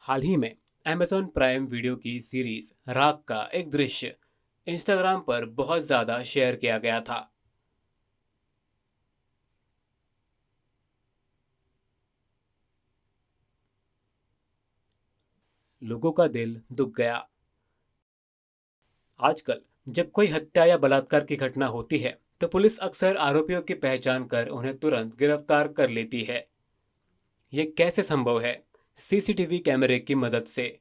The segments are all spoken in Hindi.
हाल ही में Amazon प्राइम वीडियो की सीरीज राख का एक दृश्य इंस्टाग्राम पर बहुत ज़्यादा शेयर किया गया था। लोगों का दिल दुख गया। आजकल जब कोई हत्या या बलात्कार की घटना होती है तो पुलिस अक्सर आरोपियों की पहचान कर उन्हें तुरंत गिरफ्तार कर लेती है। ये कैसे संभव है? सीसीटीवी कैमरे की मदद से,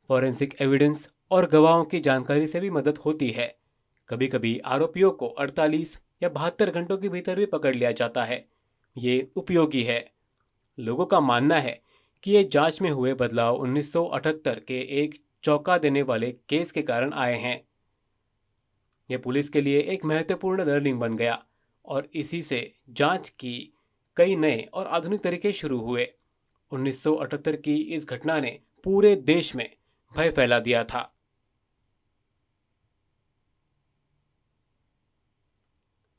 फॉरेंसिक एविडेंस और गवाहों की जानकारी से भी मदद होती है। कभी कभी आरोपियों को 48 या 72 घंटों के भीतर भी पकड़ लिया जाता है। ये उपयोगी है। लोगों का मानना है कि ये जांच में हुए बदलाव 1978 के एक चौंका देने वाले केस के कारण आए हैं। ये पुलिस के लिए एक महत्वपूर्ण लर्निंग बन गया और इसी से जांच की कई नए और आधुनिक तरीके शुरू हुए। 1978 की इस घटना ने पूरे देश में भय फैला दिया था।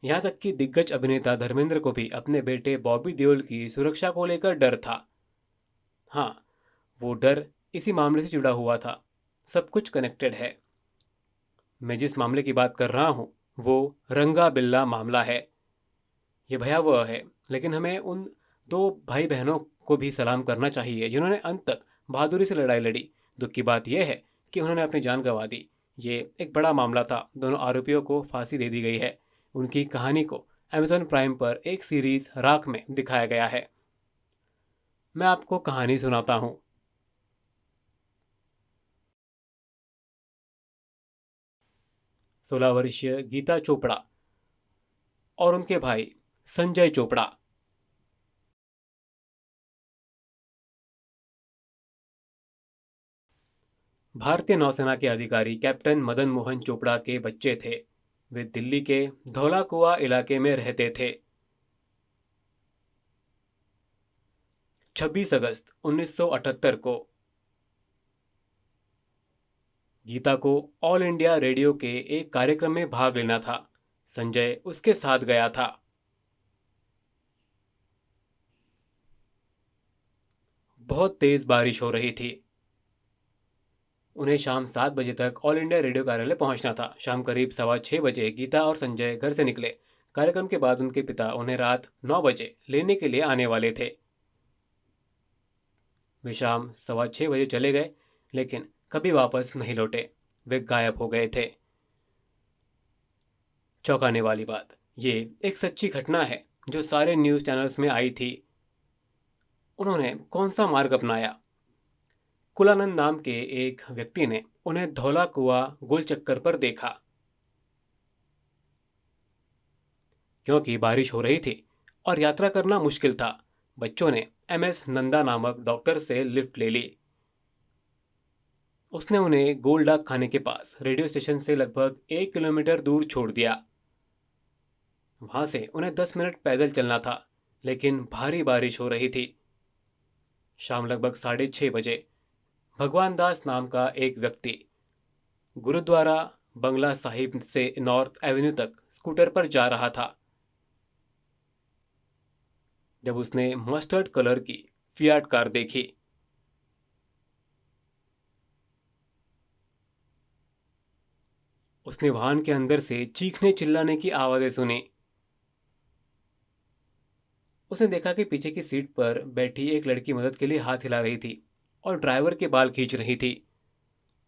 यहाँ तक कि दिग्गज अभिनेता धर्मेंद्र को भी अपने बेटे बॉबी देओल की सुरक्षा को लेकर डर था। हाँ, वो डर इसी मामले से जुड़ा हुआ था। सब कुछ कनेक्टेड है। मैं जिस मामले की बात कर रहा हूँ वो रंगा बिल्ला मामला है। ये भयावह है, लेकिन हमें उन दो भाई बहनों को भी सलाम करना चाहिए जिन्होंने अंत तक बहादुरी से लड़ाई लड़ी। दुख की बात यह है कि उन्होंने अपनी जान गंवा दी। ये एक बड़ा मामला था। दोनों आरोपियों को फांसी दे दी गई है। उनकी कहानी को अमेजॉन प्राइम पर एक सीरीज राख में दिखाया गया है। मैं आपको कहानी सुनाता हूँ। 16 वर्षीय गीता चोपड़ा और उनके भाई संजय चोपड़ा। भारतीय नौसेना के अधिकारी कैप्टन मदन मोहन चोपड़ा के बच्चे थे। वे दिल्ली के धौला कुआं इलाके में रहते थे। 26 अगस्त 1978 को गीता को ऑल इंडिया रेडियो के एक कार्यक्रम में भाग लेना था। संजय उसके साथ गया था। बहुत तेज बारिश हो रही थी। उन्हें शाम 7 बजे तक ऑल इंडिया रेडियो कार्यालय पहुंचना था। शाम करीब 6:15 बजे गीता और संजय घर से निकले। कार्यक्रम के बाद उनके पिता उन्हें रात 9 बजे लेने के लिए आने वाले थे। वे शाम 6:15 बजे चले गए, लेकिन कभी वापस नहीं लौटे। वे गायब हो गए थे। चौंकाने वाली बात, ये एक सच्ची घटना है जो सारे न्यूज़ चैनल्स में आई थी। उन्होंने कौन सा मार्ग अपनाया? कुलानंद नाम के एक व्यक्ति ने उन्हें धौला कुआं गोल चक्कर पर देखा। क्योंकि बारिश हो रही थी और यात्रा करना मुश्किल था, बच्चों ने MS नंदा नामक डॉक्टर से लिफ्ट ले ली। उसने उन्हें गोलडाक खाने के पास रेडियो स्टेशन से लगभग 1 किलोमीटर दूर छोड़ दिया। वहां से उन्हें 10 मिनट पैदल चलना था, लेकिन भारी बारिश हो रही थी। शाम लगभग 6:30 बजे भगवान दास नाम का एक व्यक्ति गुरुद्वारा बंगला साहिब से नॉर्थ एवेन्यू तक स्कूटर पर जा रहा था जब उसने मस्टर्ड कलर की फियाट कार देखी। उसने वाहन के अंदर से चीखने चिल्लाने की आवाज़ें सुनी। उसने देखा कि पीछे की सीट पर बैठी एक लड़की मदद के लिए हाथ हिला रही थी और ड्राइवर के बाल खींच रही थी,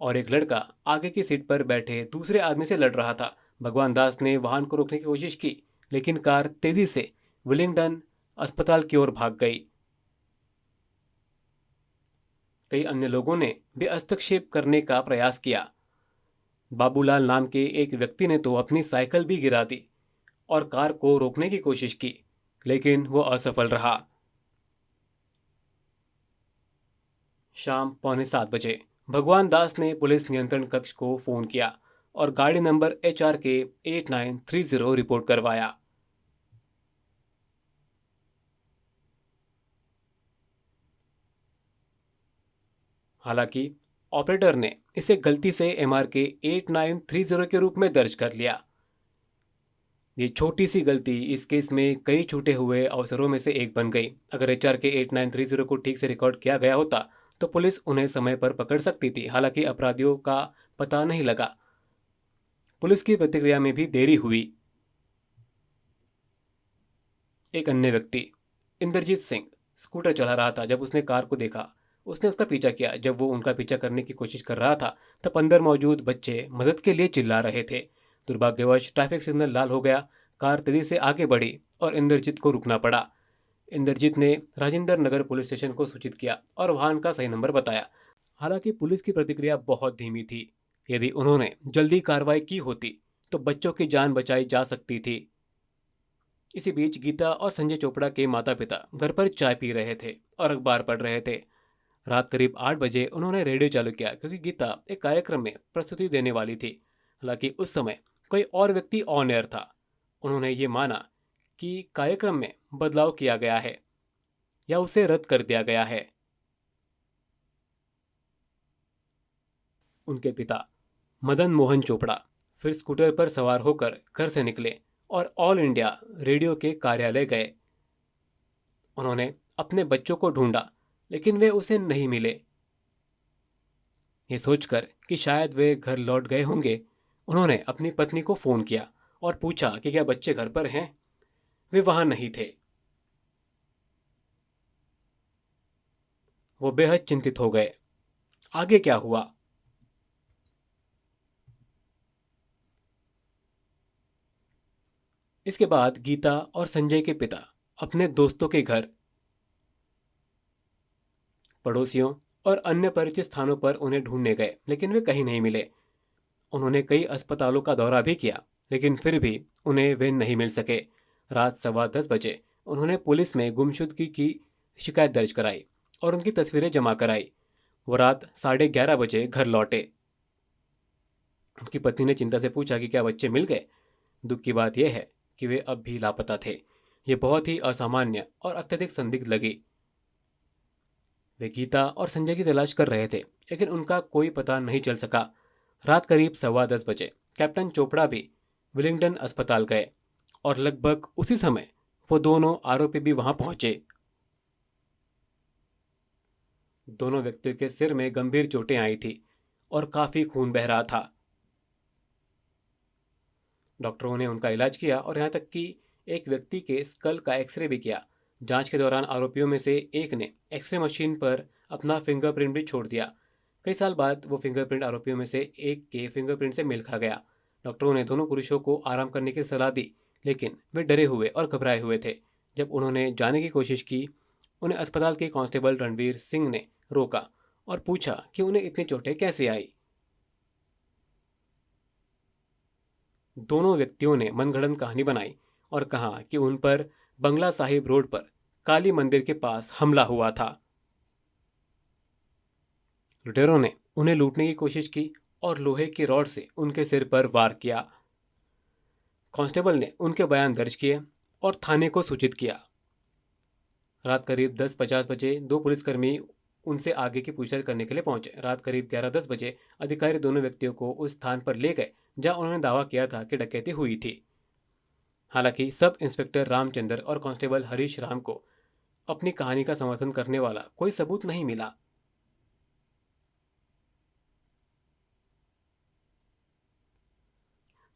और एक लड़का आगे की सीट पर बैठे दूसरे आदमी से लड़ रहा था। भगवान दास ने वाहन को रोकने की कोशिश की, लेकिन कार तेजी से विलिंगडन अस्पताल की ओर भाग गई। कई अन्य लोगों ने भी हस्तक्षेप करने का प्रयास किया। बाबूलाल नाम के एक व्यक्ति ने तो अपनी साइकिल भी गिरा दी और कार को रोकने की कोशिश की, लेकिन वो असफल रहा। शाम 6:45 बजे भगवान दास ने पुलिस नियंत्रण कक्ष को फोन किया और गाड़ी नंबर HRK 8930 रिपोर्ट करवाया। हालांकि ऑपरेटर ने इसे गलती से MRK 8930 के रूप में दर्ज कर लिया। ये छोटी सी गलती इस केस में कई छूटे हुए अवसरों में से एक बन गई। अगर HRK 8930 को ठीक से रिकॉर्ड किया गया होता तो पुलिस उन्हें समय पर पकड़ सकती थी। हालांकि अपराधियों का पता नहीं लगा। पुलिस की प्रतिक्रिया में भी देरी हुई। एक अन्य व्यक्ति, इंद्रजीत सिंह, स्कूटर चला रहा था। जब उसने कार को देखा, उसने उसका पीछा किया। जब वो उनका पीछा करने की कोशिश कर रहा था, तब अंदर मौजूद बच्चे मदद के लिए चिल्ला रहे थे। दुर्भाग्यवश ट्रैफिक सिग्नल लाल हो गया। कार तेजी से आगे बढ़ी और इंद्रजीत को रुकना पड़ा। इंद्रजीत ने राजेंद्र नगर पुलिस स्टेशन को सूचित किया और वाहन का सही नंबर बताया। हालांकि पुलिस की प्रतिक्रिया बहुत धीमी थी। यदि उन्होंने जल्दी कार्रवाई की होती तो बच्चों की जान बचाई जा सकती थी। इसी बीच गीता और संजय चोपड़ा के माता पिता घर पर चाय पी रहे थे और अखबार पढ़ रहे थे। रात करीब 8 बजे उन्होंने रेडियो चालू किया क्योंकि गीता एक कार्यक्रम में प्रस्तुति देने वाली थी। हालांकि उस समय कोई और व्यक्ति ऑन एयर था। उन्होंने ये माना कि कार्यक्रम में बदलाव किया गया है या उसे रद्द कर दिया गया है। उनके पिता मदन मोहन चोपड़ा फिर स्कूटर पर सवार होकर घर से निकले और ऑल इंडिया रेडियो के कार्यालय गए। उन्होंने अपने बच्चों को ढूंढा, लेकिन वे उसे नहीं मिले। ये सोचकर कि शायद वे घर लौट गए होंगे, उन्होंने अपनी पत्नी को फ़ोन किया और पूछा कि क्या बच्चे घर पर हैं। वे वहां नहीं थे। वो बेहद चिंतित हो गए। आगे क्या हुआ? इसके बाद गीता और संजय के पिता अपने दोस्तों के घर, पड़ोसियों और अन्य परिचित स्थानों पर उन्हें ढूंढने गए, लेकिन वे कहीं नहीं मिले। उन्होंने कई अस्पतालों का दौरा भी किया, लेकिन फिर भी उन्हें वे नहीं मिल सके। रात 10:15 बजे उन्होंने पुलिस में गुमशुदगी की शिकायत दर्ज कराई और उनकी तस्वीरें जमा कराई। वो रात 11:30 बजे घर लौटे। उनकी पत्नी ने चिंता से पूछा कि क्या बच्चे मिल गए। दुख की बात यह है कि वे अब भी लापता थे। ये बहुत ही असामान्य और अत्यधिक संदिग्ध लगी। वे गीता और संजय की तलाश कर रहे थे, लेकिन उनका कोई पता नहीं चल सका। रात करीब 10:15 बजे कैप्टन चोपड़ा भी विलिंगडन अस्पताल गए और लगभग उसी समय वो दोनों आरोपी भी वहां पहुंचे। दोनों व्यक्तियों के सिर में गंभीर चोटें आई थी और काफी खून बह रहा था। डॉक्टरों ने उनका इलाज किया और यहाँ तक कि एक व्यक्ति के स्कल का एक्सरे भी किया। जांच के दौरान आरोपियों में से एक ने एक्सरे मशीन पर अपना फिंगरप्रिंट भी छोड़ दिया। कई साल बाद वो फिंगरप्रिंट आरोपियों में से एक के फिंगरप्रिंट से मेल खा गया। डॉक्टरों ने दोनों पुरुषों को आराम करने की सलाह दी, लेकिन वे डरे हुए और घबराए हुए थे। जब उन्होंने जाने की कोशिश की, उन्हें अस्पताल के कांस्टेबल रणवीर सिंह ने रोका और पूछा कि उन्हें इतनी चोटें कैसे आई। दोनों व्यक्तियों ने मनगढ़ंत कहानी बनाई और कहा कि उन पर बंगला साहिब रोड पर काली मंदिर के पास हमला हुआ था। लुटेरों ने उन्हें लूटने की कोशिश की और लोहे की रॉड से उनके सिर पर वार किया। कांस्टेबल ने उनके बयान दर्ज किए और थाने को सूचित किया। रात करीब 10:50 बजे दो पुलिसकर्मी उनसे आगे की पूछताछ करने के लिए पहुंचे। रात करीब 11:10 बजे अधिकारी दोनों व्यक्तियों को उस स्थान पर ले गए जहां उन्होंने दावा किया था कि डकैती हुई थी। हालांकि सब इंस्पेक्टर रामचंद्र और कांस्टेबल हरीश राम को अपनी कहानी का समर्थन करने वाला कोई सबूत नहीं मिला।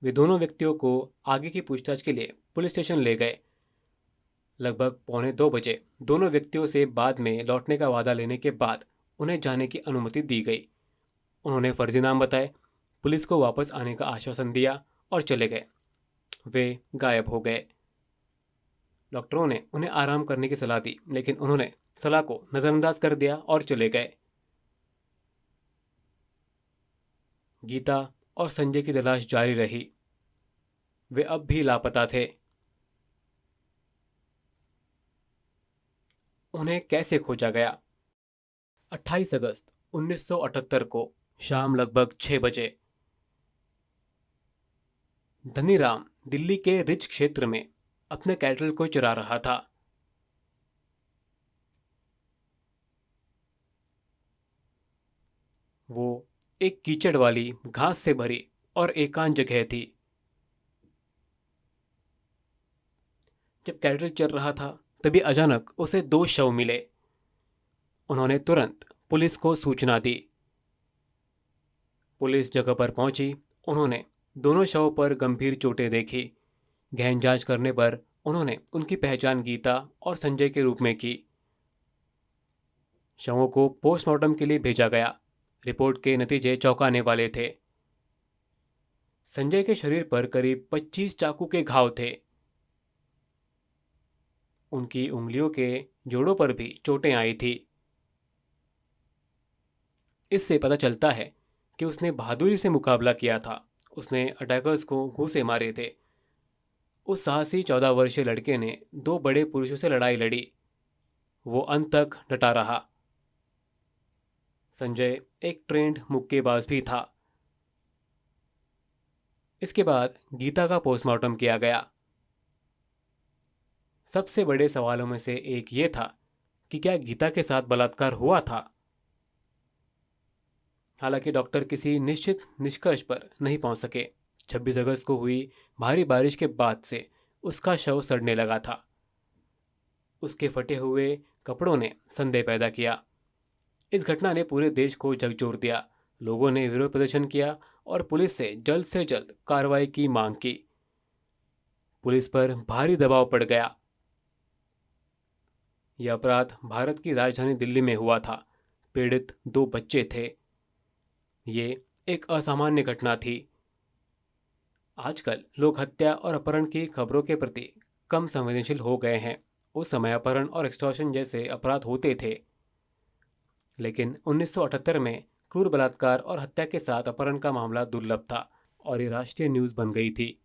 वे दोनों व्यक्तियों को आगे की पूछताछ के लिए पुलिस स्टेशन ले गए। लगभग 1:45 बजे दोनों व्यक्तियों से बाद में लौटने का वादा लेने के बाद उन्हें जाने की अनुमति दी गई। उन्होंने फर्जी नाम बताए, पुलिस को वापस आने का आश्वासन दिया और चले गए। वे गायब हो गए। डॉक्टरों ने उन्हें आराम करने की सलाह दी, लेकिन उन्होंने सलाह को नज़रअंदाज कर दिया और चले गए। गीता और संजय की तलाश जारी रही। वे अब भी लापता थे। उन्हें कैसे खोजा गया? 28 अगस्त 1978 को शाम लगभग 6 बजे धनीराम दिल्ली के रिच क्षेत्र में अपने कैटल को चरा रहा था। वो एक कीचड़ वाली, घास से भरी और एकांत जगह थी। जब कैटल चल रहा था, तभी अचानक उसे दो शव मिले। उन्होंने तुरंत पुलिस को सूचना दी। पुलिस जगह पर पहुंची। उन्होंने दोनों शवों पर गंभीर चोटें देखी। गहन जांच करने पर उन्होंने उनकी पहचान गीता और संजय के रूप में की। शवों को पोस्टमार्टम के लिए भेजा गया। रिपोर्ट के नतीजे चौंकाने वाले थे। संजय के शरीर पर करीब 25 चाकू के घाव थे। उनकी उंगलियों के जोड़ों पर भी चोटें आई थी। इससे पता चलता है कि उसने बहादुरी से मुकाबला किया था। उसने अटैकर्स को घूंसे मारे थे। उस साहसी 14 वर्षीय लड़के ने 2 बड़े पुरुषों से लड़ाई लड़ी। वो अंत तक डटा रहा। संजय एक ट्रेंड मुक्केबाज भी था। इसके बाद गीता का पोस्टमार्टम किया गया। सबसे बड़े सवालों में से एक ये था कि क्या गीता के साथ बलात्कार हुआ था। हालांकि डॉक्टर किसी निश्चित निष्कर्ष पर नहीं पहुंच सके। 26 अगस्त को हुई भारी बारिश के बाद से उसका शव सड़ने लगा था। उसके फटे हुए कपड़ों ने संदेह पैदा किया। इस घटना ने पूरे देश को झकझोर दिया। लोगों ने विरोध प्रदर्शन किया और पुलिस से जल्द कार्रवाई की मांग की। पुलिस पर भारी दबाव पड़ गया। यह अपराध भारत की राजधानी दिल्ली में हुआ था। पीड़ित 2 बच्चे थे। ये एक असामान्य घटना थी। आजकल लोग हत्या और अपहरण की खबरों के प्रति कम संवेदनशील हो गए हैं। उस समय अपहरण और एक्सटॉर्शन जैसे अपराध होते थे, लेकिन 1978 में क्रूर बलात्कार और हत्या के साथ अपहरण का मामला दुर्लभ था और ये राष्ट्रीय न्यूज़ बन गई थी।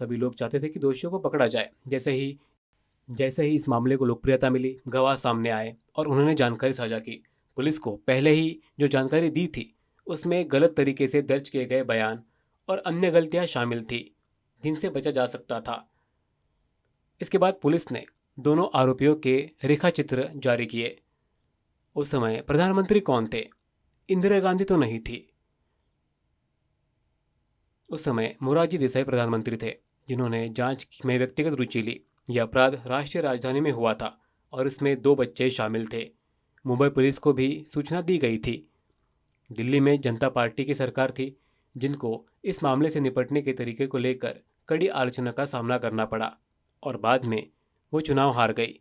सभी लोग चाहते थे कि दोषियों को पकड़ा जाए। जैसे ही इस मामले को लोकप्रियता मिली, गवाह सामने आए और उन्होंने जानकारी साझा की। पुलिस को पहले ही जो जानकारी दी थी उसमें गलत तरीके से दर्ज किए गए बयान और अन्य गलतियां शामिल थी जिनसे बचा जा सकता था। इसके बाद पुलिस ने दोनों आरोपियों के रेखाचित्र जारी किए। उस समय प्रधानमंत्री कौन थे? इंदिरा गांधी तो नहीं थी। उस समय मोरारजी देसाई प्रधानमंत्री थे, जिन्होंने जांच में व्यक्तिगत रुचि ली। यह अपराध राष्ट्रीय राजधानी में हुआ था और इसमें 2 बच्चे शामिल थे। मुंबई पुलिस को भी सूचना दी गई थी। दिल्ली में जनता पार्टी की सरकार थी, जिनको इस मामले से निपटने के तरीके को लेकर कड़ी आलोचना का सामना करना पड़ा और बाद में वो चुनाव हार गई।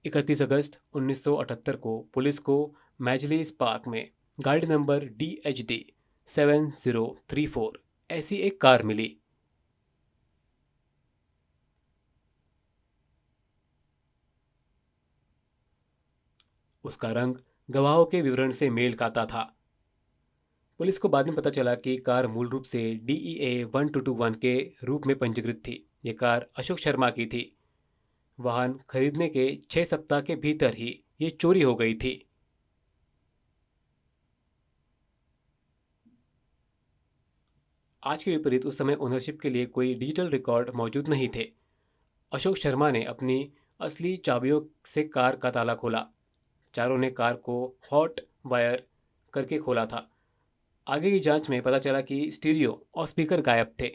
31 अगस्त 1978 को पुलिस को मैजलिस पार्क में गाड़ी नंबर DHD 7034 ऐसी एक कार मिली। उसका रंग गवाहों के विवरण से मेल खाता था। पुलिस को बाद में पता चला कि कार मूल रूप से DEA 1221 के रूप में पंजीकृत थी। ये कार अशोक शर्मा की थी। वाहन खरीदने के 6 सप्ताह के भीतर ही ये चोरी हो गई थी। आज के विपरीत उस समय ओनरशिप के लिए कोई डिजिटल रिकॉर्ड मौजूद नहीं थे। अशोक शर्मा ने अपनी असली चाबियों से कार का ताला खोला। चारों ने कार को हॉट वायर करके खोला था। आगे की जांच में पता चला कि स्टीरियो और स्पीकर गायब थे।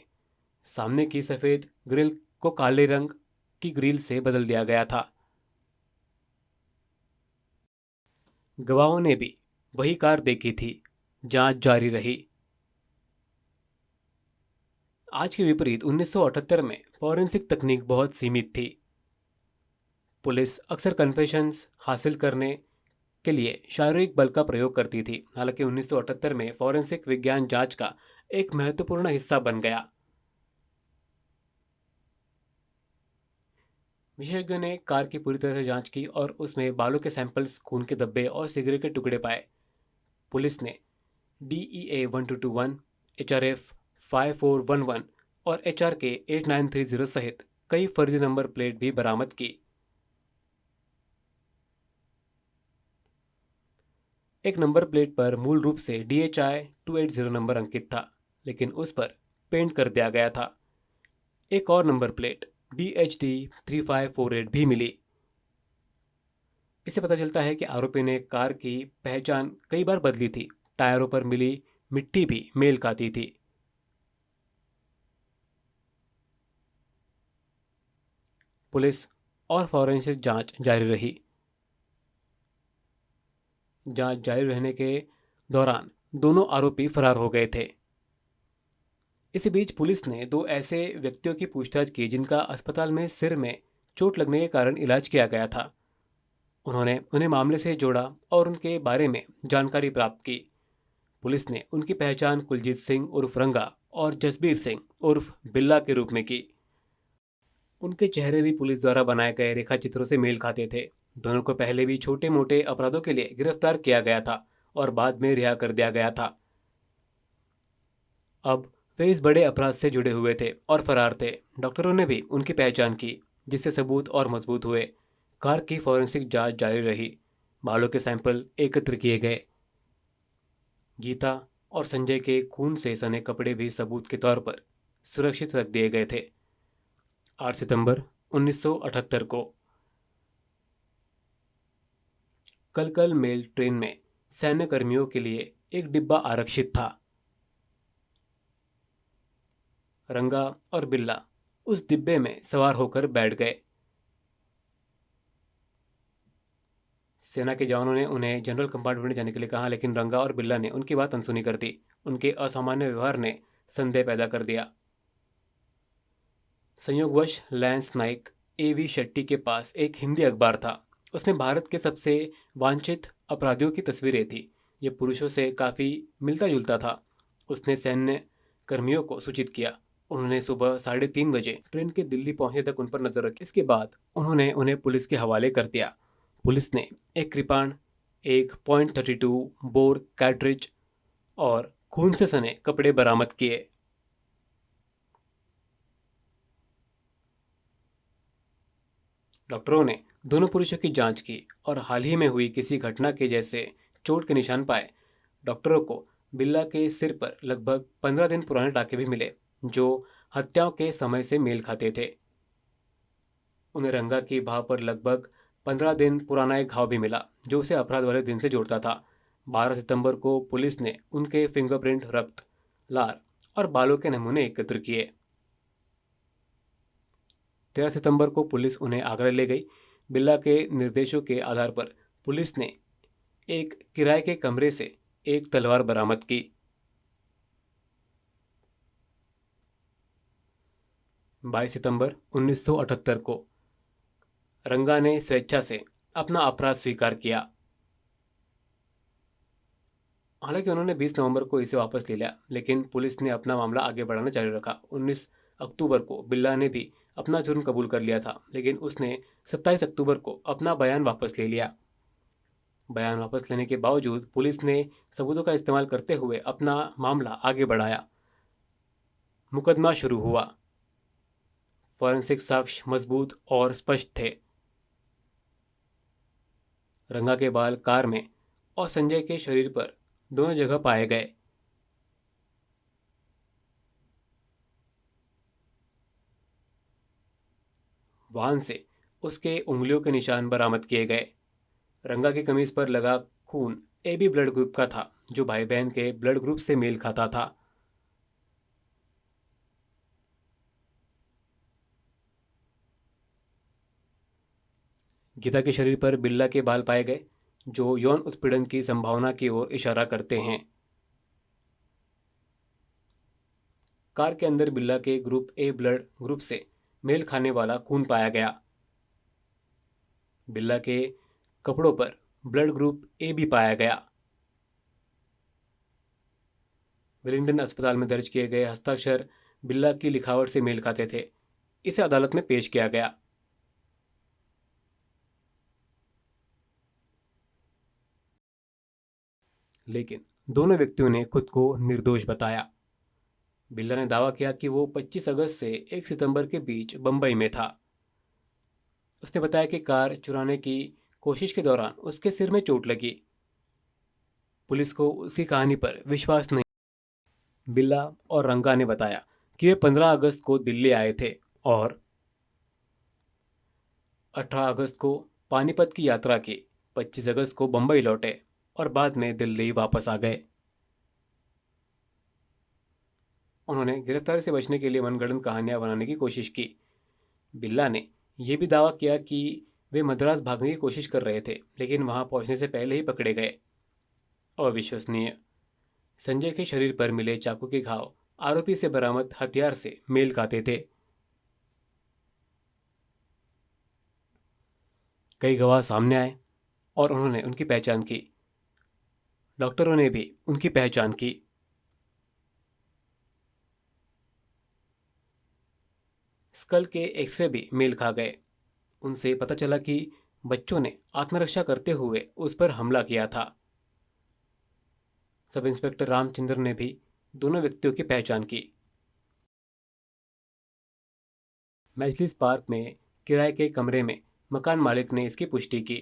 सामने की सफ़ेद ग्रिल को काले रंग की ग्रिल से बदल दिया गया था। गवाहों ने भी वही कार देखी थी। जांच जारी रही। आज के विपरीत 1978 में फॉरेंसिक तकनीक बहुत सीमित थी। पुलिस अक्सर कन्फेशंस हासिल करने के लिए शारीरिक बल का प्रयोग करती थी। हालांकि 1978 में फॉरेंसिक विज्ञान जांच का एक महत्वपूर्ण हिस्सा बन गया। विशेषज्ञ ने कार की पूरी तरह से जांच की और उसमें बालों के सैंपल्स, खून के धब्बे और सिगरेट के टुकड़े पाए। पुलिस ने DEA 1221, HRF 5411 और HRK 8930 सहित कई फर्जी नंबर प्लेट भी बरामद की। एक नंबर प्लेट पर मूल रूप से DHI 280 नंबर अंकित था, लेकिन उस पर पेंट कर दिया गया था। एक और नंबर प्लेट DHD 3548 भी मिली। इससे पता चलता है कि आरोपी ने कार की पहचान कई बार बदली थी। टायरों पर मिली मिट्टी भी मेल खाती थी। पुलिस और फॉरेंसिक जांच जारी रही। जांच जारी रहने के दौरान दोनों आरोपी फरार हो गए थे। इसी बीच पुलिस ने दो ऐसे व्यक्तियों की पूछताछ की जिनका अस्पताल में सिर में चोट लगने के कारण इलाज किया गया था। उन्होंने उन्हें मामले से जोड़ा और उनके बारे में जानकारी प्राप्त की। पुलिस ने उनकी पहचान कुलजीत सिंह उर्फ रंगा और जसबीर सिंह उर्फ बिल्ला के रूप में की। उनके चेहरे भी पुलिस द्वारा बनाए गए रेखाचित्रों से मेल खाते थे। दोनों को पहले भी छोटे मोटे अपराधों के लिए गिरफ्तार किया गया था और बाद में रिहा कर दिया गया था। अब वे इस बड़े अपराध से जुड़े हुए थे और फरार थे। डॉक्टरों ने भी उनकी पहचान की, जिससे सबूत और मजबूत हुए। कार की फॉरेंसिक जांच जारी रही। बालों के सैंपल एकत्र किए गए। गीता और संजय के खून से सने कपड़े भी सबूत के तौर पर सुरक्षित रख दिए गए थे। 8 सितंबर 1978 को कलकल मेल ट्रेन में सैन्य कर्मियों के लिए एक डिब्बा आरक्षित था। रंगा और बिल्ला उस डिब्बे में सवार होकर बैठ गए। सेना के जवानों ने उन्हें जनरल कंपार्टमेंट में जाने के लिए कहा, लेकिन रंगा और बिल्ला ने उनकी बात अनसुनी कर दी। उनके असामान्य व्यवहार ने संदेह पैदा कर दिया। संयोगवश लैंस नाइक एवी शेट्टी के पास एक हिंदी अखबार था। उसमें भारत के सबसे वांछित अपराधियों की तस्वीरें थी। ये पुरुषों से काफ़ी मिलता जुलता था। उसने सैन्य कर्मियों को सूचित किया। उन्होंने सुबह 3:30 बजे ट्रेन के दिल्ली पहुंचने तक उन पर नजर रखी। इसके बाद उन्होंने उन्हें पुलिस के हवाले कर दिया। पुलिस ने एक कृपाण, एक .32 बोर कैट्रिज और खून से सने कपड़े बरामद किए। डॉक्टरों ने दोनों पुरुषों की जांच की और हाल ही में हुई किसी घटना के जैसे चोट के निशान पाए। डॉक्टरों को बिल्ला के सिर पर लगभग 15 दिन पुराने टाके भी मिले, जो हत्याओं के समय से मेल खाते थे। उन्हें रंगा की बाह पर लगभग 15 दिन पुराना एक घाव भी मिला, जो उसे अपराध वाले दिन से जोड़ता था। 12 सितंबर को पुलिस ने उनके फिंगरप्रिंट, रक्त, लार और बालों के नमूने एकत्र किए। 13 सितंबर को पुलिस उन्हें आगरा ले गई। बिल्ला के निर्देशों के आधार पर पुलिस ने एक किराए के कमरे से एक तलवार बरामद की। 22 सितंबर 1978 को रंगा ने स्वेच्छा से अपना अपराध स्वीकार किया। हालांकि उन्होंने 20 नवंबर को इसे वापस ले लिया, लेकिन पुलिस ने अपना मामला आगे बढ़ाना जारी रखा। 19 अक्टूबर को बिल्ला ने भी अपना जुर्म कबूल कर लिया था, लेकिन उसने 27 अक्टूबर को अपना बयान वापस ले लिया। बयान वापस लेने के बावजूद पुलिस ने सबूतों का इस्तेमाल करते हुए अपना मामला आगे बढ़ाया। मुकदमा शुरू हुआ। फॉरेंसिक साक्ष्य मजबूत और स्पष्ट थे। रंगा के बाल कार में और संजय के शरीर पर दोनों जगह पाए गए। वाहन से उसके उंगलियों के निशान बरामद किए गए। रंगा की कमीज पर लगा खून AB ब्लड ग्रुप का था, जो भाई बहन के ब्लड ग्रुप से मेल खाता था। गीता के शरीर पर बिल्ला के बाल पाए गए, जो यौन उत्पीड़न की संभावना की ओर इशारा करते हैं। कार के अंदर बिल्ला के ग्रुप A ब्लड ग्रुप से मेल खाने वाला खून पाया गया। बिल्ला के कपड़ों पर ब्लड ग्रुप A भी पाया गया। वेलिंगटन अस्पताल में दर्ज किए गए हस्ताक्षर बिल्ला की लिखावट से मेल खाते थे। इसे अदालत में पेश किया गया। लेकिन दोनों व्यक्तियों ने खुद को निर्दोष बताया। बिल्ला ने दावा किया कि वो 25 अगस्त से 1 सितंबर के बीच बंबई में था। उसने बताया कि कार चुराने की कोशिश के दौरान उसके सिर में चोट लगी। पुलिस को उसकी कहानी पर विश्वास नहीं। बिल्ला और रंगा ने बताया कि वे 15 अगस्त को दिल्ली आए थे और 18 अगस्त को पानीपत की यात्रा की। 25 अगस्त को बंबई लौटे और बाद में दिल्ली वापस आ गए। उन्होंने गिरफ्तारी से बचने के लिए मनगढ़ंत कहानियां बनाने की कोशिश की। बिल्ला ने यह भी दावा किया कि वे मद्रास भागने की कोशिश कर रहे थे, लेकिन वहां पहुंचने से पहले ही पकड़े गए। अविश्वसनीय। संजय के शरीर पर मिले चाकू के घाव आरोपी से बरामद हथियार से मेल खाते थे। कई गवाह सामने आए और उन्होंने उनकी पहचान की। डॉक्टरों ने भी उनकी पहचान की। स्कल के एक्सरे भी मेल खा गए। उनसे पता चला कि बच्चों ने आत्मरक्षा करते हुए उस पर हमला किया था। सब इंस्पेक्टर रामचंद्र ने भी दोनों व्यक्तियों की पहचान की। मैजलिस पार्क में किराए के कमरे में मकान मालिक ने इसकी पुष्टि की।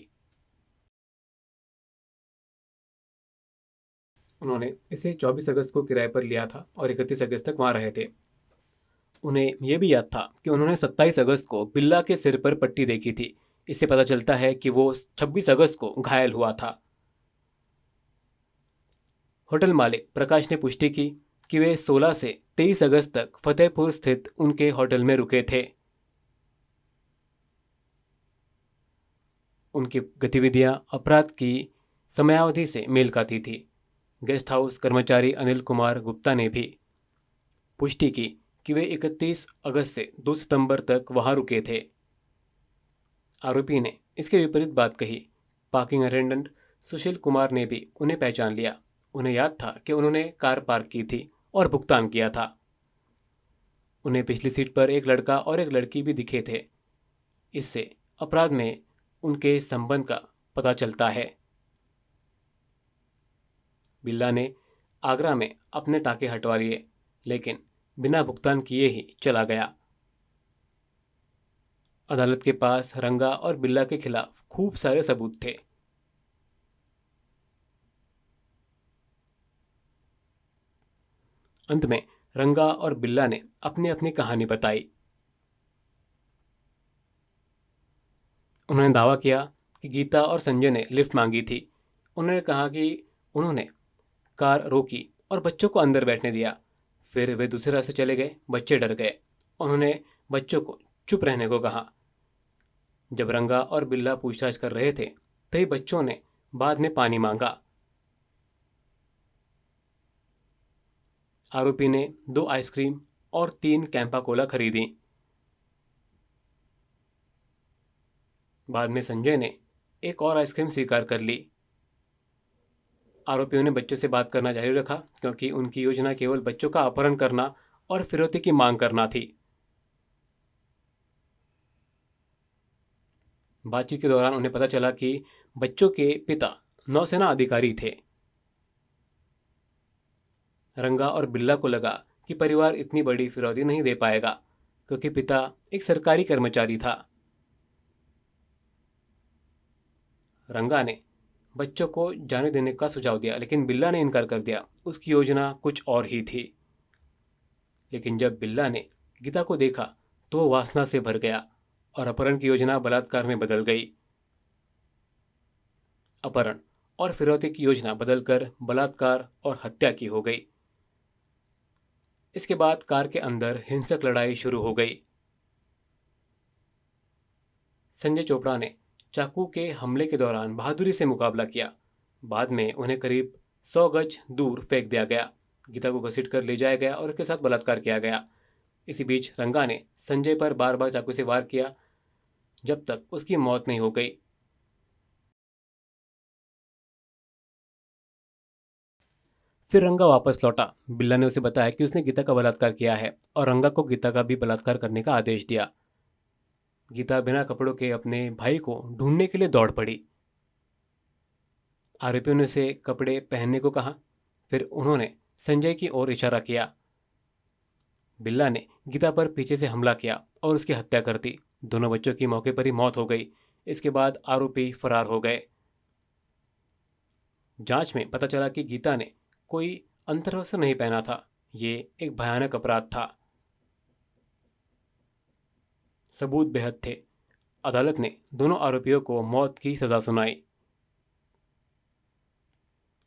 उन्होंने इसे 24 अगस्त को किराए पर लिया था और 31 अगस्त तक वहां रहे थे। उन्हें यह भी याद था कि उन्होंने 27 अगस्त को बिल्ला के सिर पर पट्टी देखी थी। इससे पता चलता है कि वो 26 अगस्त को घायल हुआ था। होटल मालिक प्रकाश ने पुष्टि की कि वे 16 से 23 अगस्त तक फतेहपुर स्थित उनके होटल में रुके थे। उनकी गतिविधियां अपराध की समयावधि से मेल खाती थी। गेस्ट हाउस कर्मचारी अनिल कुमार गुप्ता ने भी पुष्टि की कि वे 31 अगस्त से 2 सितंबर तक वहां रुके थे। आरोपी ने इसके विपरीत बात कही। पार्किंग अटेंडेंट सुशील कुमार ने भी उन्हें पहचान लिया। उन्हें याद था कि उन्होंने कार पार्क की थी और भुगतान किया था। उन्हें पिछली सीट पर एक लड़का और एक लड़की भी दिखे थे। इससे अपराध में उनके संबंध का पता चलता है। बिल्ला ने आगरा में अपने टाके हटवा लिए, लेकिन बिना भुगतान किए ही चला गया। अदालत के पास रंगा और बिल्ला के खिलाफ खूब सारे सबूत थे। अंत में रंगा और बिल्ला ने अपनी अपनी कहानी बताई। उन्होंने दावा किया कि गीता और संजय ने लिफ्ट मांगी थी। उन्होंने कहा कि उन्होंने कार रोकी और बच्चों को अंदर बैठने दिया। फिर वे दूसरे रास्ते चले गए। बच्चे डर गए। उन्होंने बच्चों को चुप रहने को कहा। जब रंगा और बिल्ला पूछताछ कर रहे थे तभी बच्चों ने बाद में पानी मांगा। आरोपी ने 2 आइसक्रीम और 3 कैंपा कोला खरीदी। बाद में संजय ने एक और आइसक्रीम स्वीकार कर ली। आरोपियों ने बच्चों से बात करना जारी रखा क्योंकि उनकी योजना केवल बच्चों का अपहरण करना और फिरौती की मांग करना थी। बातचीत के दौरान उन्हें पता चला कि बच्चों के पिता नौसेना अधिकारी थे। रंगा और बिल्ला को लगा कि परिवार इतनी बड़ी फिरौती नहीं दे पाएगा क्योंकि पिता एक सरकारी कर्मचारी था। रंगा ने बच्चों को जाने देने का सुझाव दिया, लेकिन बिल्ला ने इनकार कर दिया। उसकी योजना कुछ और ही थी। लेकिन जब बिल्ला ने गीता को देखा तो वो वासना से भर गया और अपहरण की योजना बलात्कार में बदल गई। अपहरण और फिरौती की योजना बदलकर बलात्कार और हत्या की हो गई। इसके बाद कार के अंदर हिंसक लड़ाई शुरू हो गई। संजय चोपड़ा ने चाकू के हमले के दौरान बहादुरी से मुकाबला किया। बाद में उन्हें करीब 100 गज दूर फेंक दिया गया। गीता को घसीट कर ले जाया गया और उसके साथ बलात्कार किया गया। इसी बीच रंगा ने संजय पर बार बार चाकू से वार किया जब तक उसकी मौत नहीं हो गई। फिर रंगा वापस लौटा। बिल्ला ने उसे बताया कि उसने गीता का बलात्कार किया है और रंगा को गीता का भी बलात्कार करने का आदेश दिया। गीता बिना कपड़ों के अपने भाई को ढूंढने के लिए दौड़ पड़ी। आरोपियों ने उसे कपड़े पहनने को कहा। फिर उन्होंने संजय की ओर इशारा किया। बिल्ला ने गीता पर पीछे से हमला किया और उसकी हत्या कर दी। दोनों बच्चों की मौके पर ही मौत हो गई। इसके बाद आरोपी फरार हो गए। जांच में पता चला कि गीता ने कोई अंतर्वस्त्र नहीं पहना था। ये एक भयानक अपराध था। सबूत बेहद थे। अदालत ने दोनों आरोपियों को मौत की सजा सुनाई।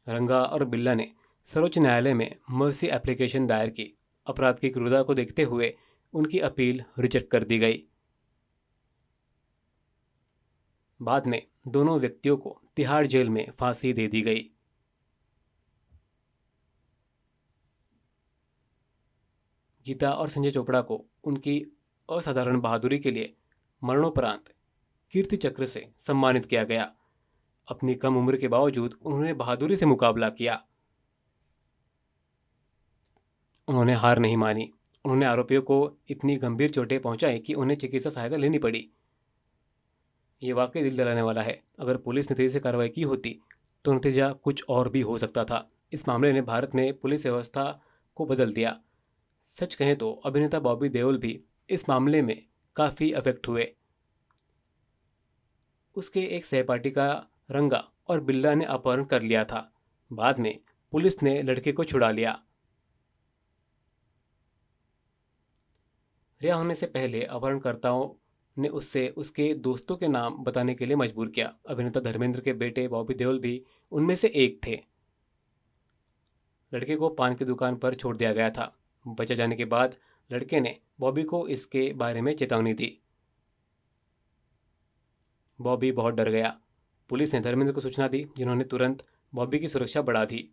रंगा और बिल्ला ने सर्वोच्च न्यायालय में मर्सी एप्लीकेशन दायर की। अपराध की क्रूरता को देखते हुए उनकी अपील रिजेक्ट कर दी गई। बाद में दोनों व्यक्तियों को तिहाड़ जेल में फांसी दे दी गई। गीता और संजय चोपड़ा को उनकी असाधारण बहादुरी के लिए मरणोपरांत कीर्ति चक्र से सम्मानित किया गया। अपनी कम उम्र के बावजूद उन्होंने बहादुरी से मुकाबला किया। उन्होंने हार नहीं मानी। उन्होंने आरोपियों को इतनी गंभीर चोटें पहुंचाई कि उन्हें चिकित्सा सहायता लेनी पड़ी। ये वाकई दिल दहलाने वाला है। अगर पुलिस ने तेजी से कार्रवाई की होती तो नतीजा कुछ और भी हो सकता था। इस मामले ने भारत में पुलिस व्यवस्था को बदल दिया। सच कहें तो अभिनेता बॉबी देओल भी इस मामले में काफ़ी अफेक्ट हुए। उसके एक सहपाठी का रंगा और बिल्ला ने अपहरण कर लिया था। बाद में पुलिस ने लड़के को छुड़ा लिया। रिहा होने से पहले अपहरणकर्ताओं ने उससे उसके दोस्तों के नाम बताने के लिए मजबूर किया। अभिनेता धर्मेंद्र के बेटे बॉबी देओल भी उनमें से एक थे। लड़के को पान की दुकान पर छोड़ दिया गया था। बचा जाने के बाद लड़के ने बॉबी को इसके बारे में चेतावनी दी। बॉबी बहुत डर गया। पुलिस ने धर्मेंद्र को सूचना दी, जिन्होंने तुरंत बॉबी की सुरक्षा बढ़ा दी।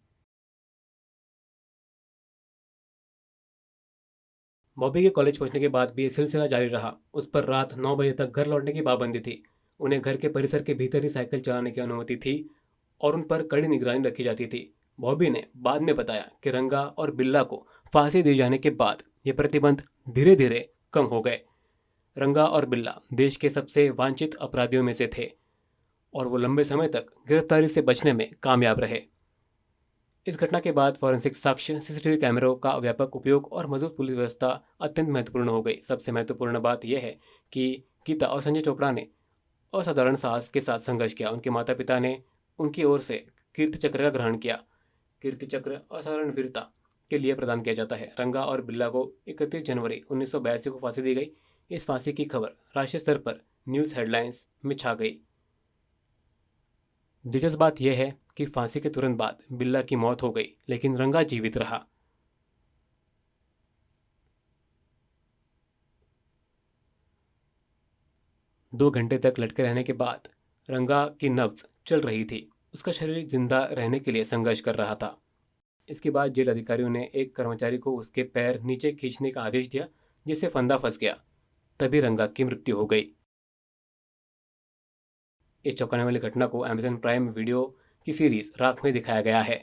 बॉबी के कॉलेज पहुंचने के बाद भी ये सिलसिला जारी रहा। उस पर रात 9 बजे तक घर लौटने की पाबंदी थी। उन्हें घर के परिसर के भीतर ही साइकिल चलाने की अनुमति थी और उन पर कड़ी निगरानी रखी जाती थी। बॉबी ने बाद में बताया कि रंगा और बिल्ला को फांसी दिए जाने के बाद ये प्रतिबंध धीरे धीरे कम हो गए। रंगा और बिल्ला देश के सबसे वांछित अपराधियों में से थे और वो लंबे समय तक गिरफ्तारी से बचने में कामयाब रहे। इस घटना के बाद फॉरेंसिक साक्ष्य, सीसीटीवी कैमरों का व्यापक उपयोग और मजबूत पुलिस व्यवस्था अत्यंत महत्वपूर्ण हो गई। सबसे महत्वपूर्ण बात यह है कि गीता और संजय चोपड़ा ने असाधारण साहस के साथ संघर्ष किया। उनके माता पिता ने उनकी ओर से कीर्ति चक्र का ग्रहण किया। कीर्ति चक्र असाधारण वीरता के लिए प्रदान किया जाता है। रंगा और बिल्ला को 31 जनवरी 1982 को फांसी दी गई। इस फांसी की खबर राष्ट्रीय स्तर पर न्यूज़ हेडलाइंस में छा गई। दिलचस्प बात यह है कि फांसी के तुरंत बाद बिल्ला की मौत हो गई, लेकिन रंगा जीवित रहा। दो घंटे तक लटके रहने के बाद रंगा की नब्ज चल रही थी। उसका शरीर जिंदा रहने के लिए संघर्ष कर रहा था। इसके बाद जेल अधिकारियों ने एक कर्मचारी को उसके पैर नीचे खींचने का आदेश दिया, जिससे फंदा फंस गया। तभी रंगा की मृत्यु हो गई। इस चौंकाने वाली घटना को अमेज़न प्राइम वीडियो की सीरीज राख में दिखाया गया है।